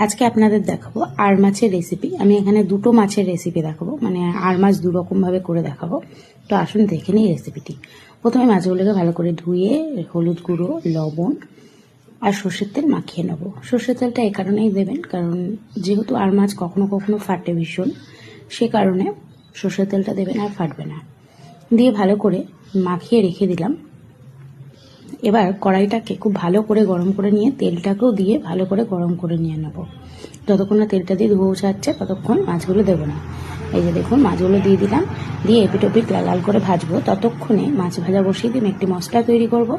আজকে আপনাদের দেখাবো আর মাছের রেসিপি। আমি এখানে দুটো মাছের রেসিপি দেখাবো, মানে আর মাছ দুরকম ভাবে করে দেখাবো। তো আসুন দেখে নিই রেসিপিটি। প্রথমে মাছগুলোকে ভালো করে ধুয়ে হলুদ গুঁড়ো, লবণ আর সর্ষের তেল মাখিয়ে নেব। সর্ষের তেলটা এই কারণেই দেবেন, কারণ যেহেতু আর মাছ কখনো কখনো ফাটে ভীষণ, সে কারণে সর্ষের তেলটা দেবেন, আর ফাটবে না। দিয়ে ভালো করে মাখিয়ে রেখে দিলাম। এবার কড়াইটাকে খুব ভালো করে গরম করে নিয়ে তেলটাকেও দিয়ে ভালো করে গরম করে নিয়ে নেব। যতক্ষণ না তেলটা দিয়ে ধোয়া ছাড়ছে ততক্ষণ মাছগুলো দেবো না। এই যে দেখুন, মাছগুলো দিয়ে দিলাম, দিয়ে এপিট ওপিট লাল লাল করে ভাজবো। ততক্ষণে মাছ ভাজা বসিয়ে দিয়ে একটি মশলা তৈরি করব।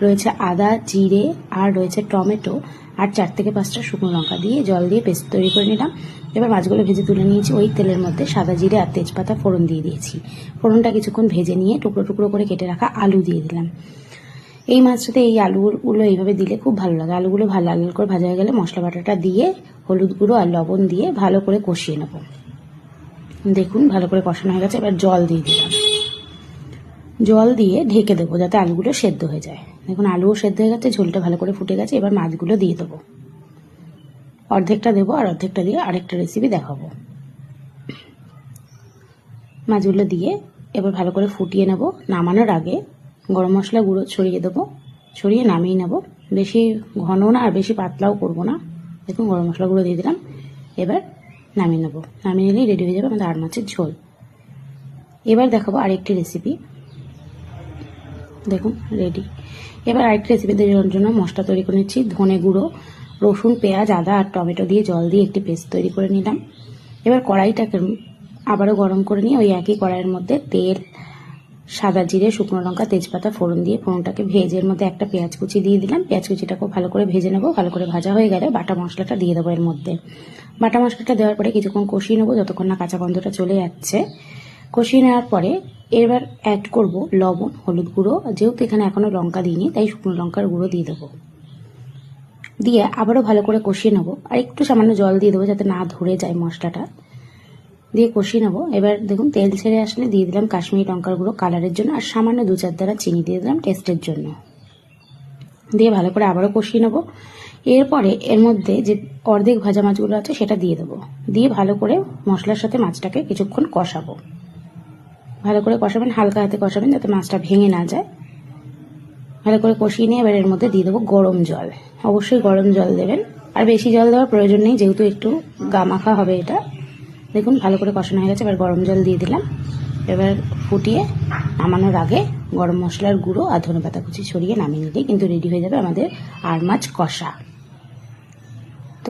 রয়েছে আদা, জিরে, আর রয়েছে টমেটো, আর 4 থেকে 5টা শুকনো লঙ্কা দিয়ে জল দিয়ে পেস্ট তৈরি করে নিলাম। এবার মাছগুলো ভেজে তুলে নিয়েছি। ওই তেলের মধ্যে সাদা জিরে আর তেজপাতা ফোড়ন দিয়ে দিয়েছি। ফোড়নটা কিছুক্ষণ ভেজে নিয়ে টুকরো টুকরো করে কেটে রাখা আলু দিয়ে দিলাম। এই মাছটাতে এই আলুগুলো এইভাবে দিলে খুব ভালো লাগে। আলুগুলো ভালো লাল লাল করে ভাজা হয়ে গেলে মশলা বাটাটা দিয়ে হলুদ গুঁড়ো আর লবণ দিয়ে ভালো করে কষিয়ে নেব। দেখুন ভালো করে কষানো হয়ে গেছে। এবার জল দিয়ে দিলাম। জল দিয়ে ঢেকে দেবো যাতে আলুগুলো সেদ্ধ হয়ে যায়। দেখুন আলুও সেদ্ধ হয়ে গেছে, ঝোলটা ভালো করে ফুটে গেছে। এবার মাছগুলো দিয়ে দেবো। অর্ধেকটা দেবো আর অর্ধেকটা দিয়ে আরেকটা রেসিপি দেখাবো। মাছগুলো দিয়ে এবার ভালো করে ফুটিয়ে নেব। নামানোর আগে গরম মশলা গুঁড়ো ছড়িয়ে দেবো, ছড়িয়ে নামিয়ে নেব। বেশি ঘন না আর বেশি পাতলাও করব না। দেখুন গরম মশলা গুঁড়ো দিয়ে দিলাম। এবার নামিয়ে নেব। নামিয়ে নিলেই রেডি হয়ে যাবে আমাদের আর মাছের ঝোল। এবার দেখাবো আরেকটি রেসিপি। দেখুন রেডি। এবার আরেকটি রেসিপি দেওয়ার জন্য মশলা তৈরি করে নিচ্ছি। ধনে গুঁড়ো, রসুন, পেঁয়াজ, আদা আর টমেটো দিয়ে জল দিয়ে একটি পেস্ট তৈরি করে নিলাম। এবার কড়াইটাকে আবারও গরম করে নিয়ে ওই একই কড়াইয়ের মধ্যে তেল, সাদা জিরে, শুকনো লঙ্কা, তেজপাতা ফোড়ন দিয়ে ফোড়নটাকে ভেজে এর মধ্যে একটা পেঁয়াজ কুচি দিয়ে দিলাম। পেঁয়াজ কুচিটাকেও ভালো করে ভেজে নেবো। ভালো করে ভাজা হয়ে গেলে বাটা মশলাটা দিয়ে দেবো এর মধ্যে। বাটা মশলাটা দেওয়ার পরে কিছুক্ষণ কষিয়ে নেবো যতক্ষণ না কাঁচা গন্ধটা চলে যাচ্ছে। কষিয়ে নেওয়ার পরে এবার অ্যাড করব লবণ, হলুদ গুঁড়ো। যেহেতু এখানে এখনো লঙ্কা দিইনি তাই শুকনো লঙ্কার গুঁড়ো দিয়ে দেবো। দিয়ে আবারও ভালো করে কষিয়ে নেবো। আর একটু সামান্য জল দিয়ে দেবো যাতে না ধরে যায় মশলাটা। দিয়ে কষিয়ে নেবো। এবার দেখুন তেল ছেড়ে আসলে দিয়ে দিলাম কাশ্মীরি লঙ্কার গুঁড়ো কালারের জন্য, আর সামান্য 2-4 দানা চিনি দিয়ে দিলাম টেস্টের জন্য। দিয়ে ভালো করে আবারও কষিয়ে নেবো। এরপরে এর মধ্যে যে অর্ধেক ভাজা মাছগুলো আছে সেটা দিয়ে দেবো। দিয়ে ভালো করে মশলার সাথে মাছটাকে কিছুক্ষণ কষাবো। ভালো করে কষাবেন, হালকা হাতে কষাবেন যাতে মাছটা ভেঙে না যায়। ভালো করে কষিয়ে নিয়ে এবার এর মধ্যে দিয়ে দেবো গরম জল। অবশ্যই গরম জল দেবেন, আর বেশি জল দেওয়ার প্রয়োজন নেই যেহেতু একটু গামাখা হবে এটা। দেখুন ভালো করে কষানো হয়ে গেছে। এবার গরম জল দিয়ে দিলাম। এবার ফুটিয়ে নামানোর আগে গরম মশলার গুঁড়ো আর ধনেপাতা কুচি ছড়িয়ে নামিয়ে নিলেই কিন্তু রেডি হয়ে যাবে আমাদের আর মাছ কষা।